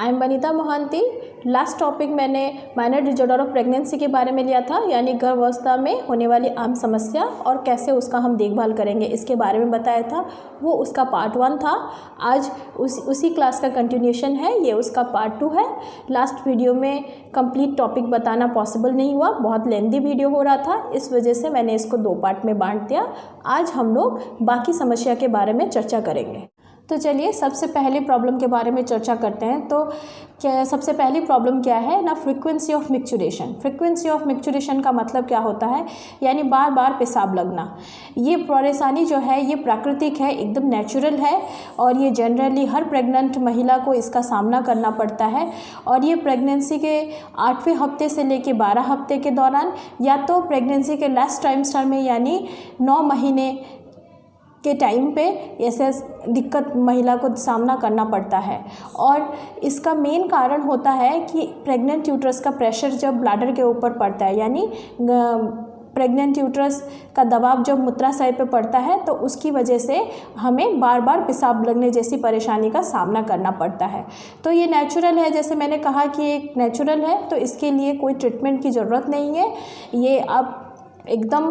I am Vanita Mohanty. Last topic मैंने minor disorder of pregnancy के बारे में लिया था, यानी गर्भावस्था में होने वाली आम समस्या और कैसे उसका हम देखभाल करेंगे इसके बारे में बताया था। वो उसका पार्ट 1 था। आज उसी क्लास का कंटिन्यूशन है, ये उसका पार्ट 2 है। लास्ट वीडियो में कंप्लीट टॉपिक बताना पॉसिबल नहीं हुआ, बहुत लेंथी वीडियो हो रहा था, इस वजह से मैंने इसको 2 पार्ट में बांट दिया। आज हम लोग बाकी समस्या के बारे में चर्चा करेंगे। तो चलिए सबसे पहले प्रॉब्लम के बारे में चर्चा करते हैं। तो क्या सबसे पहली प्रॉब्लम क्या है ना, frequency of micturition. Frequency of micturition का मतलब क्या होता है, यानी बार बार पेशाब लगना। ये परेशानी जो है ये प्राकृतिक है, एकदम नेचुरल है और ये जनरली हर प्रेग्नेंट महिला को इसका सामना करना पड़ता है। और ये प्रेगनेंसी के 8वें हफ्ते से लेकर 12 हफ्ते के दौरान, या तो प्रेगनेंसी के लास्ट ट्राइमेस्टर में यानी 9 महीने के टाइम पे ऐसे दिक्कत महिला को सामना करना पड़ता है। और इसका मेन कारण होता है कि प्रेग्नेंट यूट्रस का प्रेशर जब ब्लैडर के ऊपर पड़ता है, यानी प्रेग्नेंट यूट्रस का दबाव जब मूत्राशय पे पड़ता है तो उसकी वजह से हमें बार बार पेशाब लगने जैसी परेशानी का सामना करना पड़ता है। तो ये नेचुरल है, जैसे मैंने कहा कि एक नेचुरल है, तो इसके लिए कोई ट्रीटमेंट की ज़रूरत नहीं है। ये आप एकदम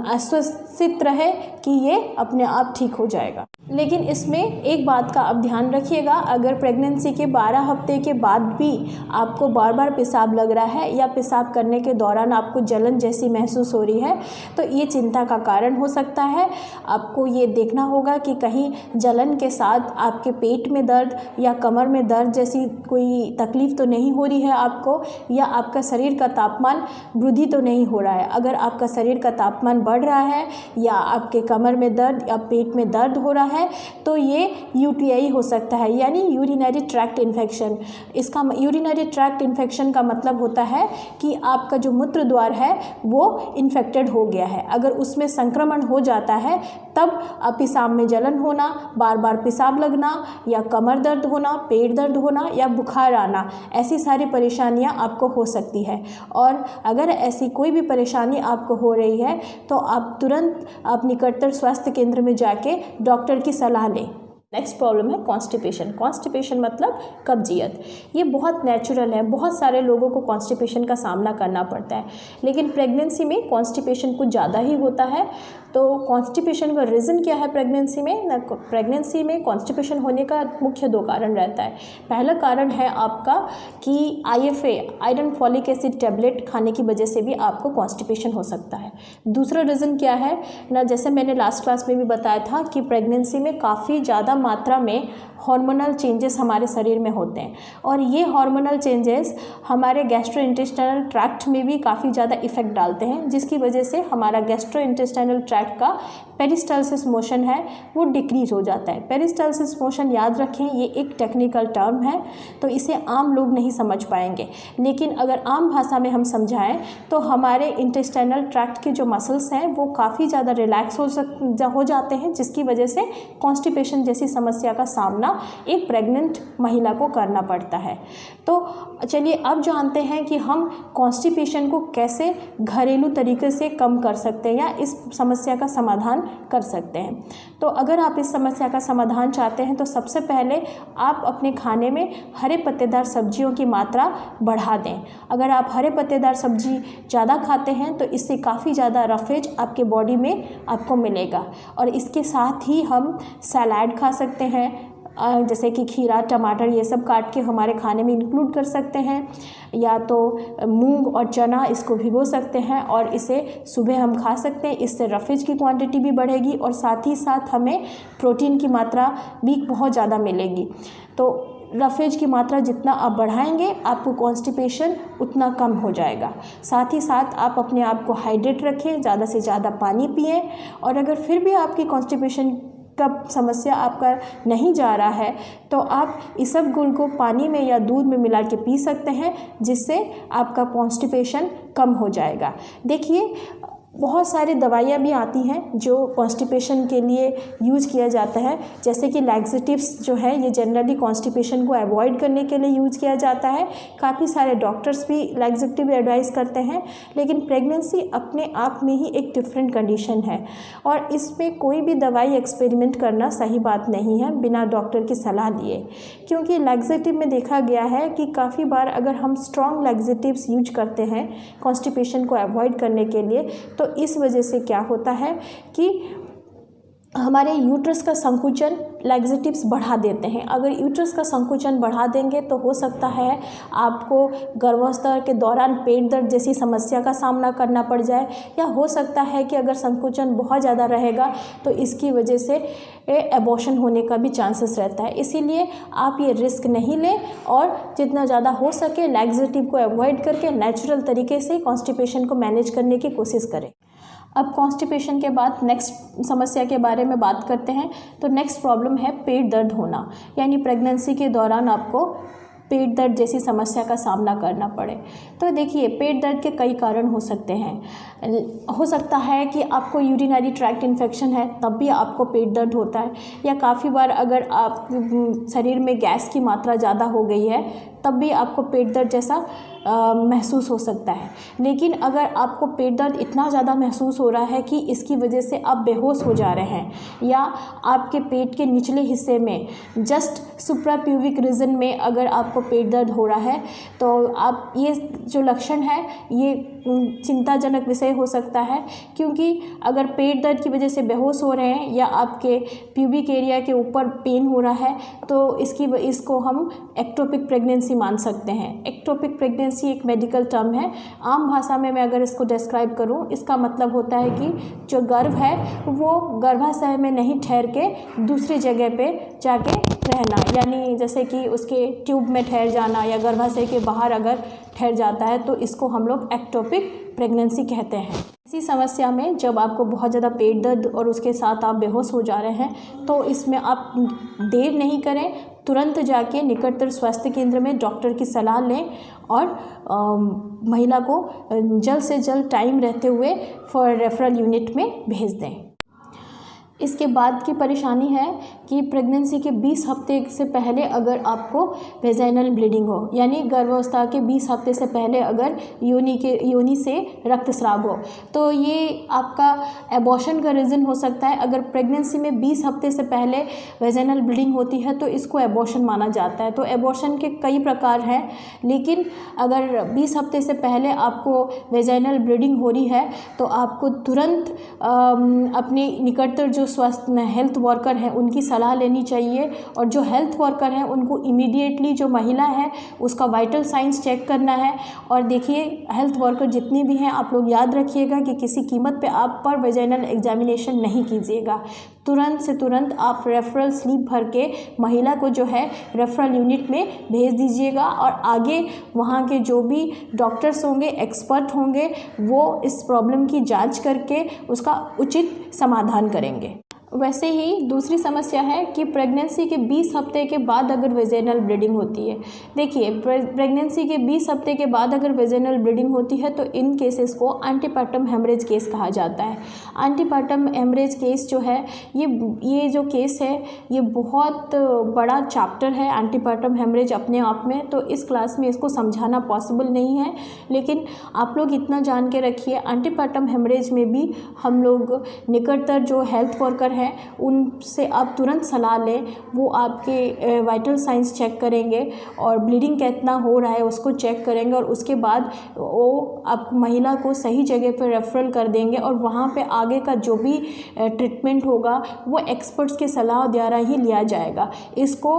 आश्वसित रहे कि ये अपने आप ठीक हो जाएगा। लेकिन इसमें एक बात का आप ध्यान रखिएगा, अगर प्रेगनेंसी के 12 हफ्ते के बाद भी आपको बार बार पेशाब लग रहा है या पेशाब करने के दौरान आपको जलन जैसी महसूस हो रही है तो ये चिंता का कारण हो सकता है। आपको ये देखना होगा कि कहीं जलन के साथ आपके पेट में दर्द या कमर में दर्द जैसी कोई तकलीफ़ तो नहीं हो रही है आपको, या आपका शरीर का तापमान वृद्धि तो नहीं हो रहा है। अगर आपका शरीर का तापमान बढ़ रहा है या आपके कमर में दर्द या पेट में दर्द हो रहा है तो ये यूटीआई हो सकता है, यानी यूरिनरी ट्रैक्ट इन्फेक्शन। इसका यूरिनरी ट्रैक्ट इन्फेक्शन का मतलब होता है कि आपका जो मूत्र द्वार है वो इन्फेक्टेड हो गया है। अगर उसमें संक्रमण हो जाता है तब पेशाब में जलन होना, बार बार पेशाब लगना या कमर दर्द होना, पेट दर्द होना या बुखार आना, ऐसी सारी परेशानियां आपको हो सकती है। और अगर ऐसी कोई भी परेशानी आपको हो रही है तो आप तुरंत निकटतम स्वास्थ्य केंद्र में जाके डॉक्टर की सलाह लें। नेक्स्ट प्रॉब्लम है कॉन्स्टिपेशन। कॉन्स्टिपेशन मतलब कब्जियत। ये बहुत नेचुरल है, बहुत सारे लोगों को कॉन्स्टिपेशन का सामना करना पड़ता है, लेकिन प्रेगनेंसी में कॉन्स्टिपेशन कुछ ज़्यादा ही होता है। तो कॉन्स्टिपेशन का रीज़न क्या है प्रेगनेंसी में ना, प्रेगनेंसी में कॉन्स्टिपेशन होने का मुख्य 2 कारण रहता है। पहला कारण है आपका कि IFA iron folic acid tablet खाने की वजह से भी आपको कॉन्स्टिपेशन हो सकता है। दूसरा रीज़न क्या है ना, जैसे मैंने लास्ट क्लास में भी बताया था कि प्रेगनेंसी में काफ़ी ज़्यादा मात्रा में हार्मोनल चेंजेस हमारे शरीर में होते हैं और ये हार्मोनल चेंजेस हमारे गैस्ट्रोइंटेस्टाइनल ट्रैक्ट में भी काफ़ी ज़्यादा इफेक्ट डालते हैं, जिसकी वजह से हमारा गैस्ट्रोइंटेस्टाइनल ट्रैक्ट का पेरिस्टाल्सिस मोशन है वो डिक्रीज हो जाता है। पेरिस्टाल्सिस मोशन याद रखें, ये एक टेक्निकल टर्म है तो इसे आम लोग नहीं समझ पाएंगे, लेकिन अगर आम भाषा में हम समझाएं तो हमारे इंटेस्टाइनल ट्रैक्ट के जो मसल्स हैं वो काफ़ी ज़्यादा रिलैक्स हो जाते हैं, जिसकी वजह से कॉन्स्टिपेशन जैसी समस्या का सामना एक प्रेग्नेंट महिला को करना पड़ता है। तो चलिए अब जानते हैं कि हम कॉन्स्टिपेशन को कैसे घरेलू तरीके से कम कर सकते हैं या इस समस्या का समाधान कर सकते हैं। तो अगर आप इस समस्या का समाधान चाहते हैं तो सबसे पहले आप अपने खाने में हरे पत्तेदार सब्जियों की मात्रा बढ़ा दें। अगर आप हरे पत्तेदार सब्जी ज़्यादा खाते हैं तो इससे काफ़ी ज़्यादा रफेज आपके बॉडी में आपको मिलेगा। और इसके साथ ही हम सलाद खा सकते हैं, जैसे कि खीरा, टमाटर, ये सब काट के हमारे खाने में इंक्लूड कर सकते हैं, या तो मूंग और चना इसको भिगो सकते हैं और इसे सुबह हम खा सकते हैं। इससे रफेज की क्वांटिटी भी बढ़ेगी और साथ ही साथ हमें प्रोटीन की मात्रा भी बहुत ज़्यादा मिलेगी। तो रफेज की मात्रा जितना आप बढ़ाएंगे आपको कॉन्स्टिपेशन उतना कम हो जाएगा। साथ ही साथ आप अपने आप को हाइड्रेट रखें, ज़्यादा से ज़्यादा पानी पिएं। और अगर फिर भी आपकी कॉन्स्टिपेशन का समस्या आपका नहीं जा रहा है तो आप इसबगोल को पानी में या दूध में मिला के पी सकते हैं, जिससे आपका कॉन्स्टिपेशन कम हो जाएगा। देखिए बहुत सारी दवाइयाँ भी आती हैं जो कॉन्स्टिपेशन के लिए यूज़ किया जाता है, जैसे कि लैक्सेटिव्स जो है ये जनरली कॉन्स्टिपेशन को अवॉइड करने के लिए यूज़ किया जाता है। काफ़ी सारे डॉक्टर्स भी लैक्सेटिव एडवाइस करते हैं, लेकिन प्रेगनेंसी अपने आप में ही एक डिफरेंट कंडीशन है और इसमें कोई भी दवाई एक्सपेरिमेंट करना सही बात नहीं है बिना डॉक्टर की सलाह लिए, क्योंकि लैक्सेटिव में देखा गया है कि काफ़ी बार अगर हम स्ट्रॉन्ग लैक्सेटिव्स यूज करते हैं कॉन्स्टिपेशन को अवॉइड करने के लिए, तो इस वजह से क्या होता है कि हमारे यूट्रस का संकुचन लैक्सेटिव्स बढ़ा देते हैं। अगर यूट्रस का संकुचन बढ़ा देंगे तो हो सकता है आपको गर्भावस्था के दौरान पेट दर्द जैसी समस्या का सामना करना पड़ जाए, या हो सकता है कि अगर संकुचन बहुत ज़्यादा रहेगा तो इसकी वजह से एबॉर्शन होने का भी चांसेस रहता है। इसीलिए आप ये रिस्क नहीं लें और जितना ज़्यादा हो सके लैक्सेटिव को अवॉइड करके नेचुरल तरीके से कॉन्स्टिपेशन को मैनेज करने की कोशिश करें। अब कॉन्स्टिपेशन के बाद नेक्स्ट समस्या के बारे में बात करते हैं। तो नेक्स्ट प्रॉब्लम है पेट दर्द होना, यानी प्रेगनेंसी के दौरान आपको पेट दर्द जैसी समस्या का सामना करना पड़े। तो देखिए, पेट दर्द के कई कारण हो सकते हैं। हो सकता है कि आपको यूरिनरी ट्रैक्ट इन्फेक्शन है तब भी आपको पेट दर्द होता है, या काफ़ी बार अगर आप शरीर में गैस की मात्रा ज़्यादा हो गई है तब भी आपको पेट दर्द जैसा महसूस हो सकता है। लेकिन अगर आपको पेट दर्द इतना ज़्यादा महसूस हो रहा है कि इसकी वजह से आप बेहोश हो जा रहे हैं, या आपके पेट के निचले हिस्से में जस्ट सुप्राप्यूबिक रीजन में अगर आपको पेट दर्द हो रहा है, तो आप ये जो लक्षण है ये चिंताजनक विषय हो सकता है, क्योंकि अगर पेट दर्द की वजह से बेहोश हो रहे हैं या आपके प्यूबिक एरिया के ऊपर पेन हो रहा है तो इसको हम एक्टोपिक प्रेगनेंसी मान सकते हैं। एक्टोपिक प्रेगनेंसी एक मेडिकल टर्म है। आम भाषा में मैं अगर इसको डिस्क्राइब करूं, इसका मतलब होता है कि जो गर्भ है वो गर्भाशय में नहीं ठहर के दूसरी जगह पे जाके रहना, यानी जैसे कि उसके ट्यूब में ठहर जाना या गर्भाशय के बाहर अगर ठहर जाता है तो इसको हम लोग एक्टोपिक प्रेगनेंसी कहते हैं। इसी समस्या में जब आपको बहुत ज़्यादा पेट दर्द और उसके साथ आप बेहोश हो जा रहे हैं तो इसमें आप देर नहीं करें, तुरंत जाके निकटतम स्वास्थ्य केंद्र में डॉक्टर की सलाह लें और महिला को जल्द से जल्द टाइम रहते हुए फॉर रेफरल यूनिट में भेज दें। इसके बाद की परेशानी है कि प्रेगनेंसी के 20 हफ्ते से पहले अगर आपको वेजाइनल ब्लीडिंग हो, यानी गर्भावस्था के 20 हफ्ते से पहले अगर योनि से रक्तस्राव हो, तो ये आपका एबॉर्शन का रीज़न हो सकता है। अगर प्रेगनेंसी में 20 हफ्ते से पहले वेजाइनल ब्लीडिंग होती है तो इसको एबॉर्शन माना जाता है। तो एबॉर्शन के कई प्रकार हैं, लेकिन अगर 20 हफ्ते से पहले आपको वेजाइनल ब्लीडिंग हो रही है तो आपको तुरंत अपने निकटतम जो स्वास्थ्य हेल्थ वर्कर हैं उनकी सलाह लेनी चाहिए, और जो हेल्थ वर्कर हैं उनको इमीडिएटली जो महिला है उसका वाइटल साइंस चेक करना है। और देखिए, हेल्थ वर्कर जितनी भी हैं आप लोग याद रखिएगा कि किसी कीमत पे आप पर वेजाइनल एग्जामिनेशन नहीं कीजिएगा। तुरंत से तुरंत आप रेफरल स्लिप भर के महिला को जो है रेफरल यूनिट में भेज दीजिएगा, और आगे वहाँ के जो भी डॉक्टर्स होंगे, एक्सपर्ट होंगे, वो इस प्रॉब्लम की जांच करके उसका उचित समाधान करेंगे। वैसे ही दूसरी समस्या है कि प्रेगनेंसी के 20 हफ्ते के बाद अगर वेजाइनल ब्लीडिंग होती है। देखिए, प्रेगनेंसी के 20 हफ्ते के बाद अगर वेजाइनल ब्लीडिंग होती है तो इन केसेस को एंटीपार्टम हेमरेज केस कहा जाता है। एंटीपार्टम हेमरेज केस जो है ये जो केस है ये बहुत बड़ा चैप्टर है एंटीपार्टम हेमरेज अपने आप में, तो इस क्लास में इसको समझाना पॉसिबल नहीं है। लेकिन आप लोग इतना जान के रखिए, एंटीपार्टम हेमरेज में भी हम लोग निकटतर जो हेल्थ वर्कर हैं उनसे आप तुरंत सलाह लें। वो आपके वाइटल साइंस चेक करेंगे और ब्लीडिंग कितना हो रहा है उसको चेक करेंगे, और उसके बाद वो आप महिला को सही जगह पर रेफरल कर देंगे, और वहाँ पे आगे का जो भी ट्रीटमेंट होगा वो एक्सपर्ट्स की सलाह द्वारा ही लिया जाएगा। इसको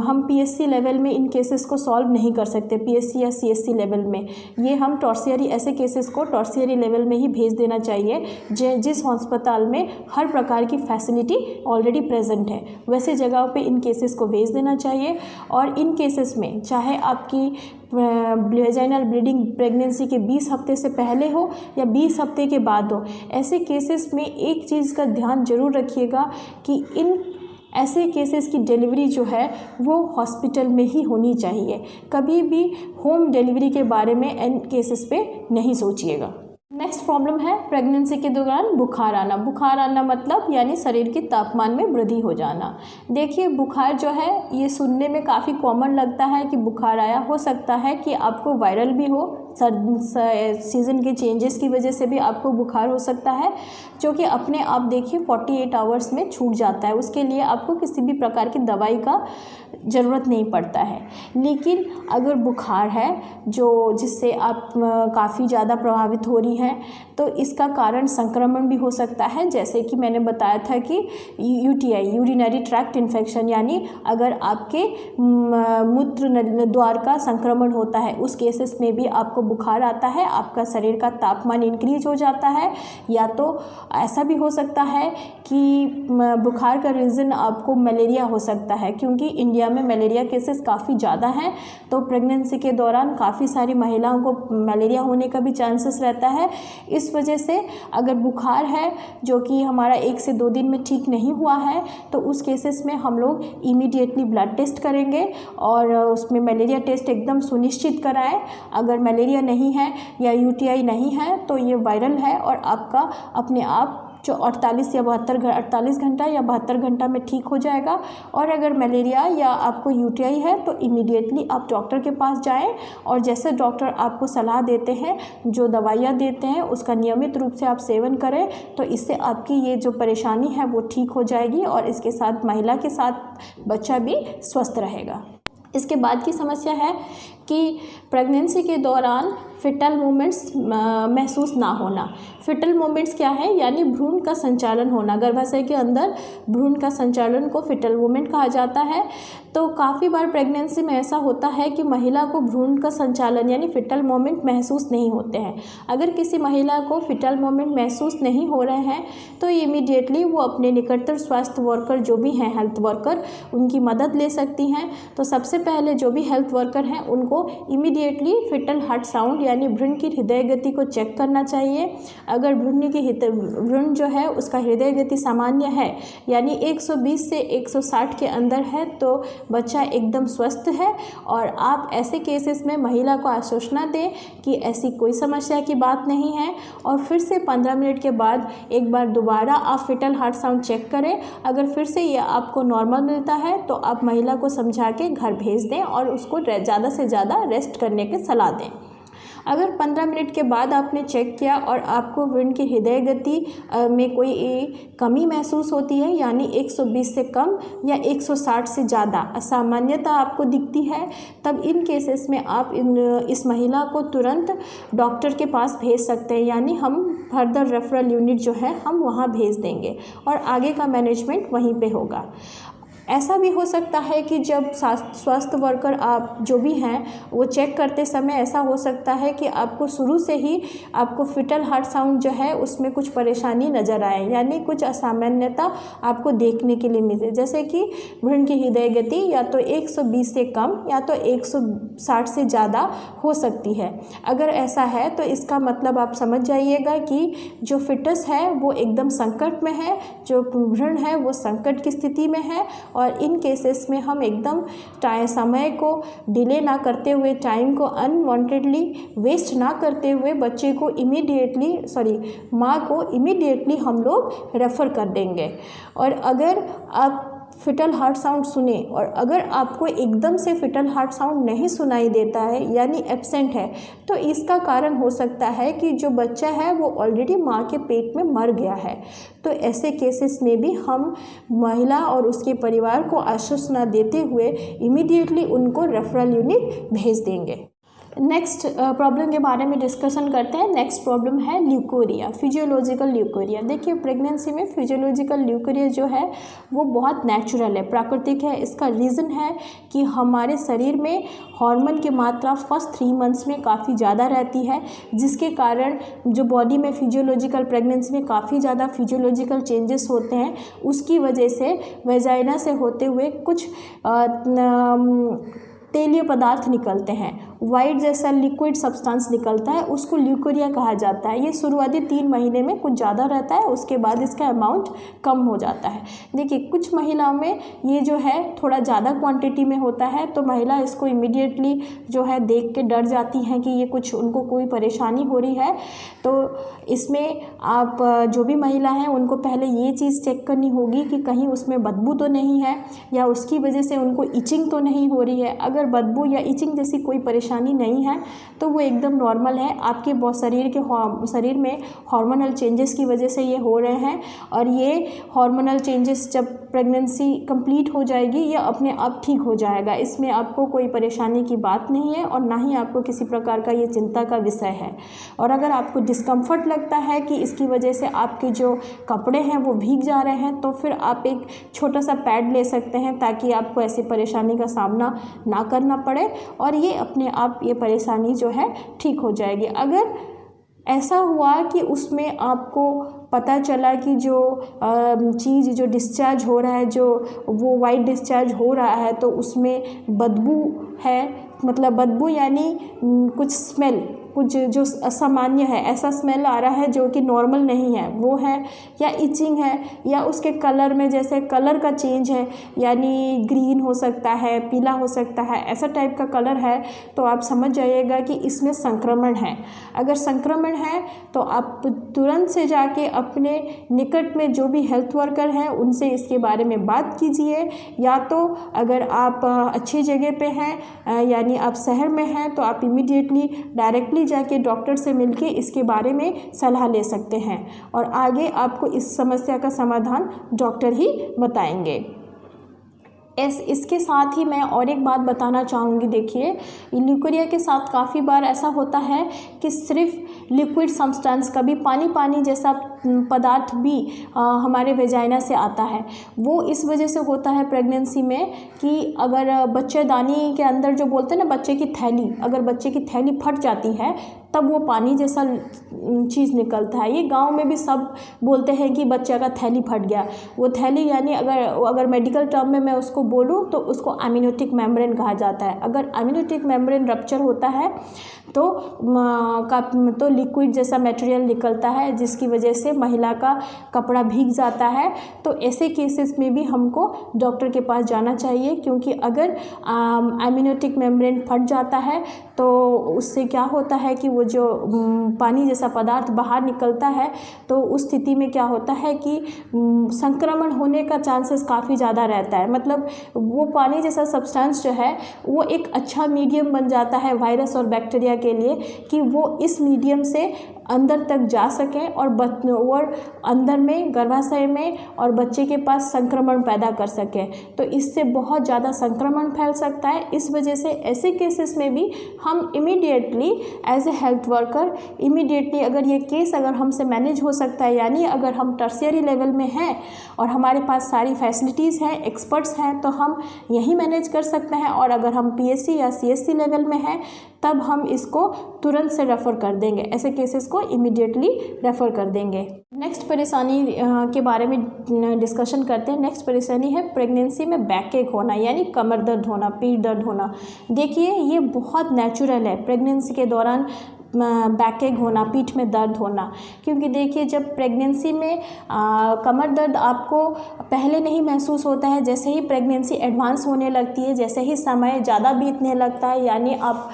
हम पीएससी लेवल में इन केसेस को सॉल्व नहीं कर सकते, पीएससी या सीएससी लेवल में। ये हम टॉर्सियरी ऐसे केसेस को टॉर्सियरी लेवल में ही भेज देना चाहिए जिस अस्पताल में हर प्रकार की फैसिलिटी ऑलरेडी प्रेजेंट है, वैसे जगहों पे इन केसेस को भेज देना चाहिए। और इन केसेस में चाहे आपकी वेजाइनल ब्लीडिंग प्रेगनेंसी के 20 हफ्ते से पहले हो या 20 हफ्ते के बाद हो, ऐसे केसेस में एक चीज़ का ध्यान जरूर रखिएगा कि इन ऐसे केसेस की डिलीवरी जो है वो हॉस्पिटल में ही होनी चाहिए। कभी भी होम डिलीवरी के बारे में इन केसेस पे नहीं सोचिएगा। नेक्स्ट प्रॉब्लम है प्रेगनेंसी के दौरान बुखार आना। बुखार आना मतलब यानी शरीर के तापमान में वृद्धि हो जाना। देखिए बुखार जो है ये सुनने में काफ़ी कॉमन लगता है कि बुखार आया, हो सकता है कि आपको वायरल भी हो, सीज़न के चेंजेस की वजह से भी आपको बुखार हो सकता है, जो कि अपने आप देखिए 48 आवर्स में छूट जाता है। उसके लिए आपको किसी भी प्रकार की दवाई का ज़रूरत नहीं पड़ता है। लेकिन अगर बुखार है जिससे आप काफ़ी ज़्यादा प्रभावित हो रही हैं, तो इसका कारण संक्रमण भी हो सकता है। जैसे कि मैंने बताया था कि यूटीआई, यूरिनरी ट्रैक्ट इन्फेक्शन, यानी अगर आपके मूत्र द्वार का संक्रमण होता है, उस केसेस में भी आपको बुखार आता है, आपका शरीर का तापमान इंक्रीज हो जाता है। या तो ऐसा भी हो सकता है कि बुखार का रीज़न आपको मलेरिया हो सकता है, क्योंकि इंडिया में मलेरिया केसेस काफ़ी ज़्यादा हैं। तो प्रेगनेंसी के दौरान काफ़ी सारी महिलाओं को मलेरिया होने का भी चांसेस रहता है। इस वजह से अगर बुखार है जो कि हमारा 1 से 2 दिन में ठीक नहीं हुआ है, तो उस केसेस में हम लोग इमीडिएटली ब्लड टेस्ट करेंगे और उसमें मलेरिया टेस्ट एकदम सुनिश्चित कराएं। अगर मलेरिया नहीं है या यूटीआई नहीं है तो ये वायरल है और आपका अपने आप जो 48 घंटा या 72 घंटा में ठीक हो जाएगा। और अगर मलेरिया या आपको यूटीआई है तो इमीडिएटली आप डॉक्टर के पास जाएं और जैसे डॉक्टर आपको सलाह देते हैं, जो दवाइयाँ देते हैं, उसका नियमित रूप से आप सेवन करें, तो इससे आपकी ये जो परेशानी है वो ठीक हो जाएगी और इसके साथ महिला के साथ बच्चा भी स्वस्थ रहेगा। इसके बाद की समस्या है कि प्रेगनेंसी के दौरान फिटल मूवमेंट्स महसूस ना होना। फिटल मूवमेंट्स क्या है? यानी भ्रूण का संचालन होना। गर्भाशय के अंदर भ्रूण का संचालन को फिटल मूवमेंट कहा जाता है। तो काफ़ी बार प्रेगनेंसी में ऐसा होता है कि महिला को भ्रूण का संचालन यानी फिटल मूवमेंट महसूस नहीं होते हैं। अगर किसी महिला को फिटल मूवमेंट महसूस नहीं हो रहे हैं तो इमीडिएटली वो अपने निकटतम स्वास्थ्य वर्कर जो भी हैं, हेल्थ वर्कर, उनकी मदद ले सकती हैं। तो सबसे पहले जो भी हेल्थ वर्कर हैं उनको इमीडिएटली फिटल हार्ट साउंड यानी भ्रूण की हृदय गति को चेक करना चाहिए। अगर भ्रूण जो है उसका हृदय गति सामान्य है यानी 120 से 160 के अंदर है तो बच्चा एकदम स्वस्थ है। और आप ऐसे केसेस में महिला को आश्वासना दें कि ऐसी कोई समस्या की बात नहीं है और फिर से 15 मिनट के बाद एक बार दोबारा आप फिटल हार्ट साउंड चेक करें। अगर फिर से ये आपको नॉर्मल मिलता है तो आप महिला को समझा के घर भेज दें और उसको ज़्यादा से ज़्यादा रेस्ट करने की सलाह दें। अगर 15 मिनट के बाद आपने चेक किया और आपको भ्रूण की हृदय गति में कोई कमी महसूस होती है यानी 120 से कम या 160 से ज़्यादा असामान्यता आपको दिखती है, तब इन केसेस में आप इस महिला को तुरंत डॉक्टर के पास भेज सकते हैं। यानी हम फर्दर रेफरल यूनिट जो है हम वहाँ भेज देंगे और आगे का मैनेजमेंट वहीं पे होगा। ऐसा भी हो सकता है कि जब स्वास्थ्य वर्कर आप जो भी हैं वो चेक करते समय ऐसा हो सकता है कि आपको शुरू से ही आपको फिटल हार्ट साउंड जो है उसमें कुछ परेशानी नज़र आए यानी कुछ असामान्यता आपको देखने के लिए मिले, जैसे कि भ्रूण की हृदय गति या तो 120 से कम या तो 160 से ज़्यादा हो सकती है। अगर ऐसा है तो इसका मतलब आप समझ जाइएगा कि जो फिटस है वो एकदम संकट में है, जो भ्रूण है वो संकट की स्थिति में है। और इन केसेस में हम एकदम समय को डिले ना करते हुए, टाइम को अनवांटेडली वेस्ट ना करते हुए बच्चे को माँ को इमीडिएटली हम लोग रेफ़र कर देंगे। और अगर आप फिटल हार्ट साउंड सुने और अगर आपको एकदम से फिटल हार्ट साउंड नहीं सुनाई देता है यानी एब्सेंट है, तो इसका कारण हो सकता है कि जो बच्चा है वो ऑलरेडी माँ के पेट में मर गया है। तो ऐसे केसेस में भी हम महिला और उसके परिवार को आश्वासना देते हुए इमीडिएटली उनको रेफरल यूनिट भेज देंगे। नेक्स्ट प्रॉब्लम के बारे में डिस्कशन करते हैं। नेक्स्ट प्रॉब्लम है ल्यूकोरिया, फिजियोलॉजिकल ल्यूकोरिया। देखिए प्रेगनेंसी में फिजियोलॉजिकल ल्यूकोरिया जो है वो बहुत नेचुरल है, प्राकृतिक है। इसका रीज़न है कि हमारे शरीर में हार्मोन की मात्रा फर्स्ट 3 मंथ्स में काफ़ी ज़्यादा रहती है, जिसके कारण जो बॉडी में फिजियोलॉजिकल प्रेगनेंसी में काफ़ी ज़्यादा फिजियोलॉजिकल चेंजेस होते हैं। उसकी वजह से वेजाइना से होते हुए कुछ तेलीय पदार्थ निकलते हैं, वाइट जैसा लिक्विड सब्सटेंस निकलता है, उसको ल्यूकोरिया कहा जाता है। ये शुरुआती 3 महीने में कुछ ज़्यादा रहता है, उसके बाद इसका अमाउंट कम हो जाता है। देखिए कुछ महिलाओं में ये जो है थोड़ा ज़्यादा क्वांटिटी में होता है, तो महिला इसको इमीडिएटली जो है देख के डर जाती हैं कि ये कुछ उनको कोई परेशानी हो रही है। तो इसमें आप जो भी महिला हैं उनको पहले ये चीज़ चेक करनी होगी कि कहीं उसमें बदबू तो नहीं है या उसकी वजह से उनको इचिंग तो नहीं हो रही है। अगर बदबू या इचिंग जैसी कोई परेशानी नहीं है तो वो एकदम नॉर्मल है, आपके शरीर में हार्मोनल चेंजेस की वजह से ये हो रहे हैं, और ये हार्मोनल चेंजेस जब प्रेगनेंसी कंप्लीट हो जाएगी ये अपने आप ठीक हो जाएगा। इसमें आपको कोई परेशानी की बात नहीं है और ना ही आपको किसी प्रकार का ये चिंता का विषय है। और अगर आपको डिस्कम्फर्ट लगता है कि इसकी वजह से आपके जो कपड़े हैं वो भीग जा रहे हैं, तो फिर आप एक छोटा सा पैड ले सकते हैं ताकि आपको ऐसी परेशानी का सामना ना करना पड़े और ये अपने आप ये परेशानी जो है ठीक हो जाएगी। अगर ऐसा हुआ कि उसमें आपको पता चला कि जो चीज़ जो डिस्चार्ज हो रहा है, जो वो वाइट डिस्चार्ज हो रहा है, तो उसमें बदबू है, मतलब बदबू यानी कुछ स्मेल, कुछ जो असामान्य है, ऐसा स्मेल आ रहा है जो कि नॉर्मल नहीं है, वो है, या इचिंग है, या उसके कलर में जैसे कलर का चेंज है, यानी ग्रीन हो सकता है, पीला हो सकता है, ऐसा टाइप का कलर है, तो आप समझ जाइएगा कि इसमें संक्रमण है। अगर संक्रमण है तो आप तुरंत से जाके अपने निकट में जो भी हेल्थ वर्कर हैं उनसे इसके बारे में बात कीजिए, या तो अगर आप अच्छी जगह पे हैं यानी आप शहर में हैं तो आप इमीडिएटली डायरेक्टली जाके डॉक्टर से मिलके इसके बारे में सलाह ले सकते हैं और आगे आपको इस समस्या का समाधान डॉक्टर ही बताएंगे। इसके साथ ही मैं और एक बात बताना चाहूँगी। देखिए ल्यूकोरिया के साथ काफ़ी बार ऐसा होता है कि सिर्फ लिक्विड सब्सटेंस, कभी पानी पानी जैसा पदार्थ भी हमारे वेजाइना से आता है। वो इस वजह से होता है प्रेगनेंसी में कि अगर बच्चेदानी के अंदर जो बोलते हैं ना बच्चे की थैली, अगर बच्चे की थैली फट जाती है तब वो पानी जैसा चीज़ निकलता है। ये गांव में भी सब बोलते हैं कि बच्चे का थैली फट गया। वो थैली यानी अगर मेडिकल टर्म में मैं उसको बोलूँ तो उसको एमिनियोटिक मेम्ब्रेन कहा जाता है। अगर एमिनियोटिक मेम्ब्रेन रप्चर होता है तो लिक्विड जैसा मटेरियल निकलता है जिसकी वजह से महिला का कपड़ा भीग जाता है। तो ऐसे केसेस में भी हमको डॉक्टर के पास जाना चाहिए, क्योंकि अगर एमिनियोटिक मेम्ब्रेन फट जाता है तो उससे क्या होता है कि वो जो पानी जैसा पदार्थ बाहर निकलता है, तो उस स्थिति में क्या होता है कि संक्रमण होने का चांसेस काफ़ी ज़्यादा रहता है। मतलब वो पानी जैसा सब्सटेंस जो है वो एक अच्छा मीडियम बन जाता है वायरस और बैक्टीरिया के लिए कि वो इस मीडियम से अंदर तक जा सकें और अंदर में गर्भाशय में और बच्चे के पास संक्रमण पैदा कर सकें। तो इससे बहुत ज़्यादा संक्रमण फैल सकता है। इस वजह से ऐसे केसेस में भी हम immediately as a health worker immediately अगर हमसे मैनेज हो सकता है, यानी अगर हम टर्शियरी लेवल में हैं और हमारे पास सारी फैसिलिटीज़ हैं, एक्सपर्ट्स हैं, तो हम यही मैनेज कर सकते हैं। और अगर हम PSC या CSC लेवल में हैं तब हम इसको तुरंत से रेफ़र कर देंगे, ऐसे केसेस को इमीडिएटली रेफ़र कर देंगे। नेक्स्ट परेशानी के बारे में डिस्कशन करते हैं। नेक्स्ट परेशानी है प्रेगनेंसी में बैकएक होना, यानी कमर दर्द होना, पीठ दर्द होना। देखिए ये बहुत नेचुरल है प्रेगनेंसी के दौरान बैकएक होना, पीठ में दर्द होना, क्योंकि देखिए जब प्रेगनेंसी में कमर दर्द आपको पहले नहीं महसूस होता है, जैसे ही प्रेगनेंसी एडवांस होने लगती है, जैसे ही समय ज़्यादा बीतने लगता है, यानी आप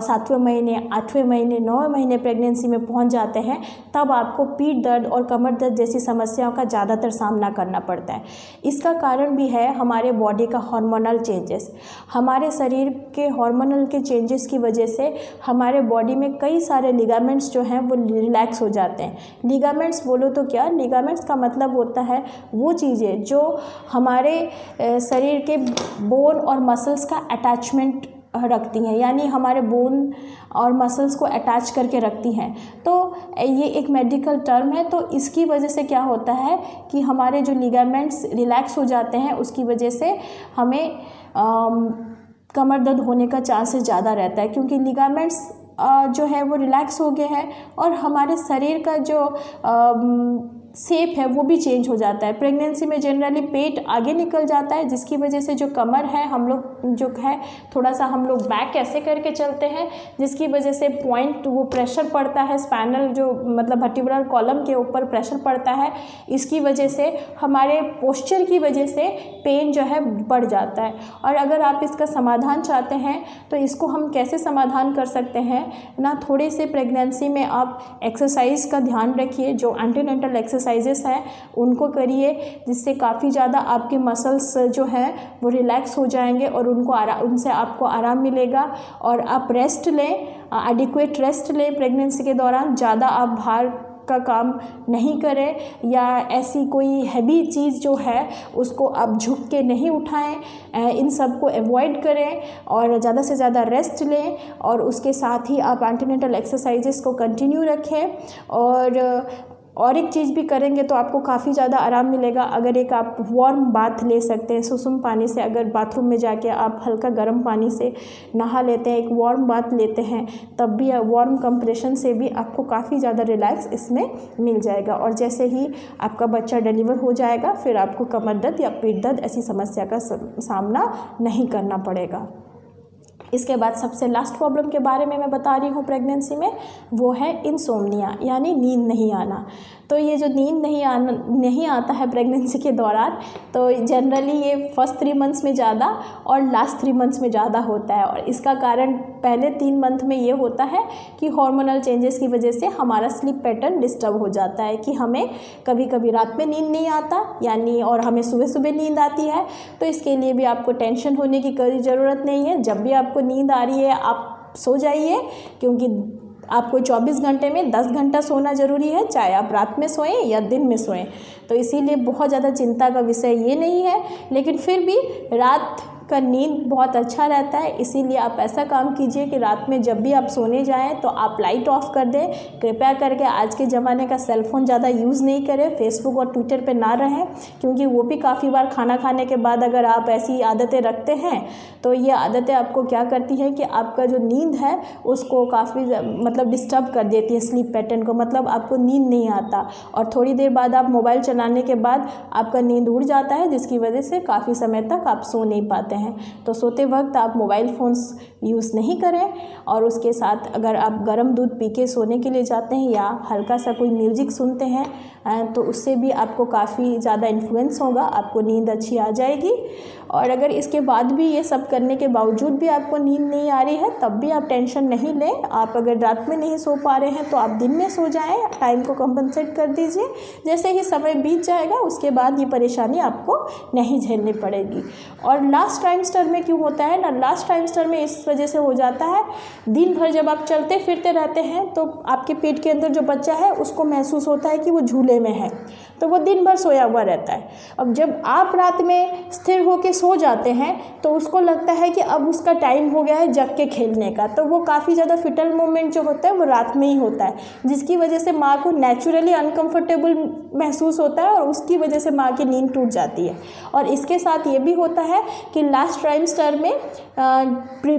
7वें महीने, 8वें महीने, 9वें महीने प्रेगनेंसी में पहुंच जाते हैं, तब आपको पीठ दर्द और कमर दर्द जैसी समस्याओं का ज़्यादातर सामना करना पड़ता है। इसका कारण भी है हमारे बॉडी का हार्मोनल चेंजेस। हमारे शरीर के हार्मोनल के चेंजेस की वजह से हमारे बॉडी में कई सारे लिगामेंट्स जो हैं वो रिलैक्स हो जाते हैं। लिगामेंट्स बोलो तो क्या, लिगामेंट्स का मतलब होता है वो चीज़ें जो हमारे शरीर के बोन और मसल्स का अटैचमेंट रखती हैं, यानी हमारे बोन और मसल्स को अटैच करके रखती हैं। तो ये एक मेडिकल टर्म है। तो इसकी वजह से क्या होता है कि हमारे जो लिगामेंट्स रिलैक्स हो जाते हैं, उसकी वजह से हमें कमर दर्द होने का चांसेस ज़्यादा रहता है, क्योंकि लिगामेंट्स जो है वो रिलैक्स हो गए हैं और हमारे शरीर का जो शेप है वो भी चेंज हो जाता है। प्रेगनेंसी में जनरली पेट आगे निकल जाता है, जिसकी वजह से जो कमर है हम लोग जो है थोड़ा सा हम लोग बैक ऐसे करके चलते हैं, जिसकी वजह से पॉइंट वो प्रेशर पड़ता है स्पाइनल जो मतलब वर्टिब्रल कॉलम के ऊपर प्रेशर पड़ता है। इसकी वजह से हमारे पोस्चर की वजह से पेन जो है बढ़ जाता है। और अगर आप इसका समाधान चाहते हैं तो इसको हम कैसे समाधान कर सकते हैं ना, थोड़े से प्रेगनेंसी में आप एक्सरसाइज का ध्यान रखिए, जो एंटीनेंटल एक्सरसाइजेस हैं उनको करिए, जिससे काफ़ी ज़्यादा आपके मसल्स जो हैं वो रिलैक्स हो जाएंगे और उनसे आपको आराम मिलेगा। और आप रेस्ट लें, एडिक्वेट रेस्ट लें प्रेगनेंसी के दौरान। ज़्यादा आप बाहर का काम नहीं करें या ऐसी कोई हैवी चीज़ जो है उसको आप झुक के नहीं उठाएं, इन सब को अवॉइड करें और ज़्यादा से ज़्यादा रेस्ट लें। और उसके साथ ही आप एंटीनेंटल एक्सरसाइजेस को कंटिन्यू रखें। और एक चीज़ भी करेंगे तो आपको काफ़ी ज़्यादा आराम मिलेगा। अगर एक आप वार्म बाथ ले सकते हैं सुसुम पानी से, अगर बाथरूम में जाके आप हल्का गर्म पानी से नहा लेते हैं, एक वार्म बाथ लेते हैं, तब भी वार्म कंप्रेशन से भी आपको काफ़ी ज़्यादा रिलैक्स इसमें मिल जाएगा। और जैसे ही आपका बच्चा डिलीवर हो जाएगा फिर आपको कमर दर्द या पेट दर्द ऐसी समस्या का सामना नहीं करना पड़ेगा। इसके बाद सबसे लास्ट प्रॉब्लम के बारे में मैं बता रही हूँ प्रेगनेंसी में, वो है इंसोम्निया यानी नींद नहीं आना। तो ये जो नींद नहीं आता है प्रेगनेंसी के दौरान, तो जनरली ये फर्स्ट 3 मंथ्स में ज़्यादा और लास्ट 3 मंथ्स में ज़्यादा होता है। और इसका कारण पहले 3 मंथ में ये होता है कि हार्मोनल चेंजेस की वजह से हमारा स्लीप पैटर्न डिस्टर्ब हो जाता है कि हमें कभी कभी रात में नींद नहीं आता यानी, और हमें सुबह सुबह नींद आती है। तो इसके लिए भी आपको टेंशन होने की कोई ज़रूरत नहीं है। जब भी आपको नींद आ रही है आप सो जाइए, क्योंकि आपको 24 घंटे में 10 घंटा सोना ज़रूरी है, चाहे आप रात में सोएं या दिन में सोएं। तो इसीलिए बहुत ज़्यादा चिंता का विषय ये नहीं है, लेकिन फिर भी रात का नींद बहुत अच्छा रहता है। इसीलिए आप ऐसा काम कीजिए कि रात में जब भी आप सोने जाएं तो आप लाइट ऑफ कर दें। कृपया करके आज के ज़माने का सेलफ़ोन ज़्यादा यूज़ नहीं करें, फेसबुक और ट्विटर पे ना रहें, क्योंकि वो भी काफ़ी बार खाना खाने के बाद अगर आप ऐसी आदतें रखते हैं तो ये आदतें आपको क्या करती हैं कि आपका जो नींद है उसको काफ़ी मतलब डिस्टर्ब कर देती है, स्लीप पैटर्न को, मतलब आपको नींद नहीं आता। और थोड़ी देर बाद आप मोबाइल चलाने के बाद आपका नींद उड़ जाता है, जिसकी वजह से काफ़ी समय तक आप सो नहीं पाते हैं। तो सोते वक्त आप मोबाइल फ़ोन्स यूज़ नहीं करें। और उसके साथ अगर आप गर्म दूध पी के सोने के लिए जाते हैं या हल्का सा कोई म्यूज़िक सुनते हैं तो उससे भी आपको काफ़ी ज़्यादा इन्फ्लुएंस होगा, आपको नींद अच्छी आ जाएगी। और अगर इसके बाद भी ये सब करने के बावजूद भी आपको नींद नहीं आ रही है तब भी आप टेंशन नहीं लें। आप अगर रात में नहीं सो पा रहे हैं तो आप दिन में सो जाएं, टाइम को कंपनसेट कर दीजिए। जैसे ही समय बीत जाएगा उसके बाद ये परेशानी आपको नहीं झेलनी पड़ेगी। और लास्ट ट्राइमेस्टर में क्यों होता है ना, लास्ट ट्राइमेस्टर में इस वजह से हो जाता है, दिन भर जब आप चलते फिरते रहते हैं तो आपके पेट के अंदर जो बच्चा है उसको महसूस होता है कि वो झूले में है, तो वो दिन भर सोया हुआ रहता है। अब जब आप रात में स्थिर होकर सो जाते हैं तो उसको लगता है कि अब उसका टाइम हो गया है जग के खेलने का, तो वो काफ़ी ज़्यादा फिटल मोमेंट जो होता है वो रात में ही होता है, जिसकी वजह से माँ को नेचुरली अनकंफर्टेबल महसूस होता है और उसकी वजह से माँ की नींद टूट जाती है। और इसके साथ ये भी होता है कि लास्ट ट्राइमेस्टर में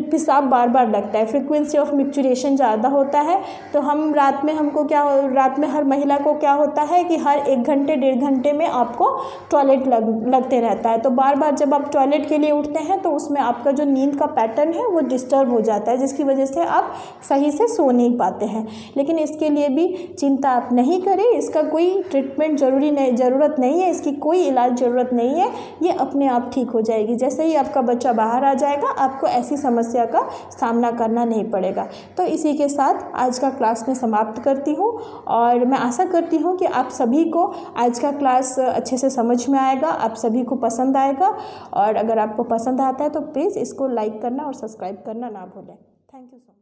पेशाब बार बार लगता है, फ्रीक्वेंसी ऑफ मिक्चुरेशन ज़्यादा होता है। तो हम रात में हर महिला को क्या होता है कि हर 1 घंटे 1.5 घंटे में आपको टॉयलेट लगते रहता है। तो बार बार जब आप टॉयलेट के लिए उठते हैं तो उसमें आपका जो नींद का पैटर्न है वो डिस्टर्ब हो जाता है, जिसकी वजह से आप सही से सो नहीं पाते हैं। लेकिन इसके लिए भी चिंता आप नहीं करें, इसका कोई ट्रीटमेंट ज़रूरत नहीं है, इसकी कोई इलाज ज़रूरत नहीं है, ये अपने आप ठीक हो जाएगी। जैसे ही आपका बच्चा बाहर आ जाएगा आपको ऐसी समस्या का सामना करना नहीं पड़ेगा। तो इसी के साथ आज का क्लास मैं समाप्त करती हूँ और मैं आशा करती हूँ कि आप सभी को आज का क्लास अच्छे से समझ में आएगा, आप सभी को पसंद आएगा। और अगर आपको पसंद आता है तो प्लीज़ इसको लाइक करना और सब्सक्राइब करना ना भूलें। Thank you so much.